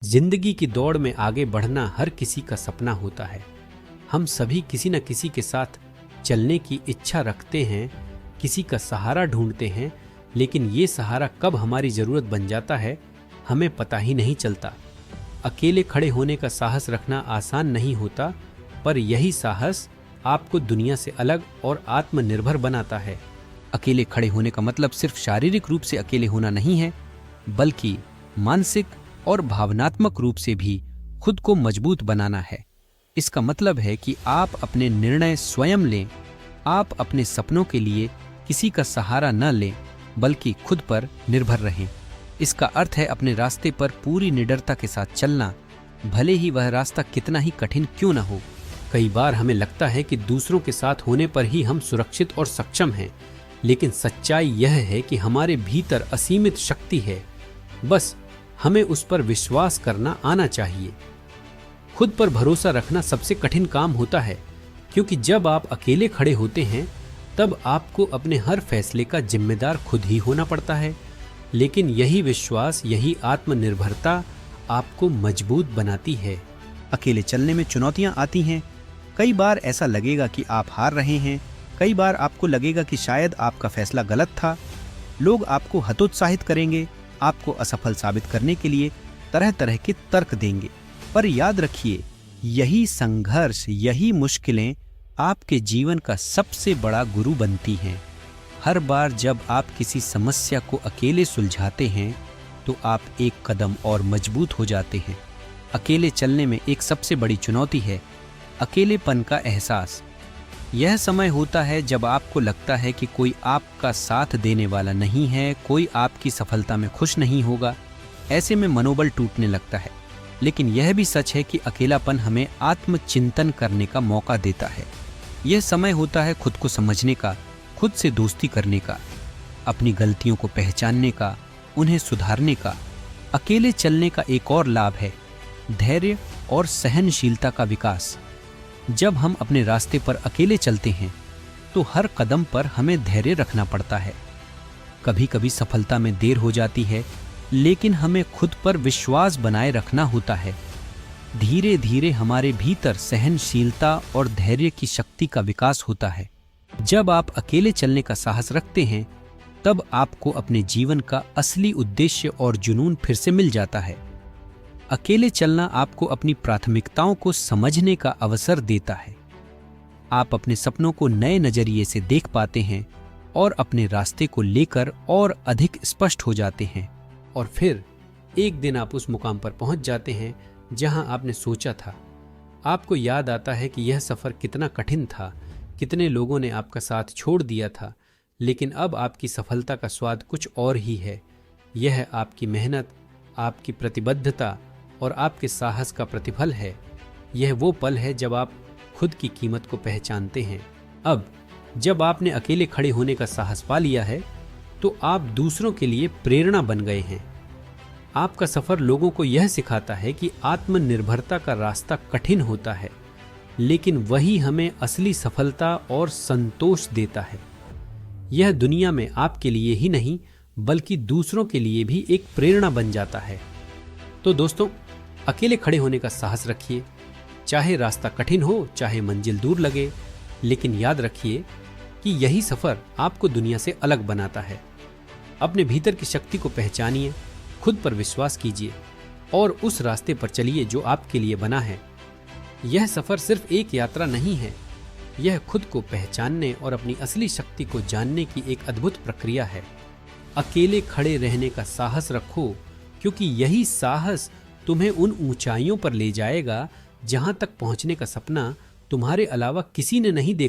जिंदगी की दौड़ में आगे बढ़ना हर किसी का सपना होता है। हम सभी किसी न किसी के साथ चलने की इच्छा रखते हैं, किसी का सहारा ढूंढते हैं, लेकिन ये सहारा कब हमारी ज़रूरत बन जाता है हमें पता ही नहीं चलता। अकेले खड़े होने का साहस रखना आसान नहीं होता, पर यही साहस आपको दुनिया से अलग और आत्मनिर्भर बनाता है। अकेले खड़े होने का मतलब सिर्फ शारीरिक रूप से अकेले होना नहीं है, बल्कि मानसिक और भावनात्मक रूप से भी खुद को मजबूत बनाना है। इसका मतलब है कि आप अपने निर्णय स्वयं लें, आप अपने सपनों के लिए किसी का सहारा न लें, बल्कि खुद पर निर्भर रहें। इसका अर्थ है अपने रास्ते पर पूरी निडरता के साथ चलना, भले ही वह रास्ता कितना ही कठिन क्यों न हो। कई बार हमें लगता है कि दूसरों के साथ होने पर ही हम सुरक्षित और सक्षम हैं, लेकिन सच्चाई यह है कि हमारे भीतर असीमित शक्ति है, बस हमें उस पर विश्वास करना आना चाहिए। खुद पर भरोसा रखना सबसे कठिन काम होता है, क्योंकि जब आप अकेले खड़े होते हैं तब आपको अपने हर फैसले का जिम्मेदार खुद ही होना पड़ता है। लेकिन यही विश्वास, यही आत्मनिर्भरता आपको मजबूत बनाती है। अकेले चलने में चुनौतियां आती हैं। कई बार ऐसा लगेगा कि आप हार रहे हैं, कई बार आपको लगेगा कि शायद आपका फैसला गलत था। लोग आपको हतोत्साहित करेंगे, आपको असफल साबित करने के लिए तरह तरह के तर्क देंगे। पर याद रखिए, यही संघर्ष, यही मुश्किलें आपके जीवन का सबसे बड़ा गुरु बनती हैं। हर बार जब आप किसी समस्या को अकेले सुलझाते हैं तो आप एक कदम और मजबूत हो जाते हैं। अकेले चलने में एक सबसे बड़ी चुनौती है अकेलेपन का एहसास। यह समय होता है जब आपको लगता है कि कोई आपका साथ देने वाला नहीं है, कोई आपकी सफलता में खुश नहीं होगा। ऐसे में मनोबल टूटने लगता है। लेकिन यह भी सच है कि अकेलापन हमें आत्मचिंतन करने का मौका देता है। यह समय होता है खुद को समझने का, खुद से दोस्ती करने का, अपनी गलतियों को पहचानने का, उन्हें सुधारने का। अकेले चलने का एक और लाभ है धैर्य और सहनशीलता का विकास। जब हम अपने रास्ते पर अकेले चलते हैं तो हर कदम पर हमें धैर्य रखना पड़ता है। कभी कभी सफलता में देर हो जाती है, लेकिन हमें खुद पर विश्वास बनाए रखना होता है। धीरे धीरे हमारे भीतर सहनशीलता और धैर्य की शक्ति का विकास होता है। जब आप अकेले चलने का साहस रखते हैं, तब आपको अपने जीवन का असली उद्देश्य और जुनून फिर से मिल जाता है। अकेले चलना आपको अपनी प्राथमिकताओं को समझने का अवसर देता है। आप अपने सपनों को नए नजरिए से देख पाते हैं और अपने रास्ते को लेकर और अधिक स्पष्ट हो जाते हैं। और फिर एक दिन आप उस मुकाम पर पहुंच जाते हैं जहां आपने सोचा था। आपको याद आता है कि यह सफर कितना कठिन था, कितने लोगों ने आपका साथ छोड़ दिया था, लेकिन अब आपकी सफलता का स्वाद कुछ और ही है। यह आपकी मेहनत, आपकी प्रतिबद्धता और आपके साहस का प्रतिफल है। यह वो पल है जब आप खुद की कीमत को पहचानते हैं। अब जब आपने अकेले खड़े होने का साहस पा लिया है, तो आप दूसरों के लिए प्रेरणा बन गए हैं। आपका सफर लोगों को यह सिखाता है कि आत्मनिर्भरता का रास्ता कठिन होता है, लेकिन वही हमें असली सफलता और संतोष देता है। यह दुनिया में आपके लिए ही नहीं, बल्कि दूसरों के लिए भी एक प्रेरणा बन जाता है। तो दोस्तों, अकेले खड़े होने का साहस रखिए। चाहे रास्ता कठिन हो, चाहे मंजिल दूर लगे, लेकिन याद रखिए कि यही सफर आपको दुनिया से अलग बनाता है। अपने भीतर की शक्ति को पहचानिए, खुद पर विश्वास कीजिए और उस रास्ते पर चलिए जो आपके लिए बना है। यह सफर सिर्फ एक यात्रा नहीं है, यह खुद को पहचानने और अपनी असली शक्ति को जानने की एक अद्भुत प्रक्रिया है। अकेले खड़े रहने का साहस रखो, क्योंकि यही साहस तुम्हें उन ऊंचाइयों पर ले जाएगा जहां तक पहुंचने का सपना तुम्हारे अलावा किसी ने नहीं देखा।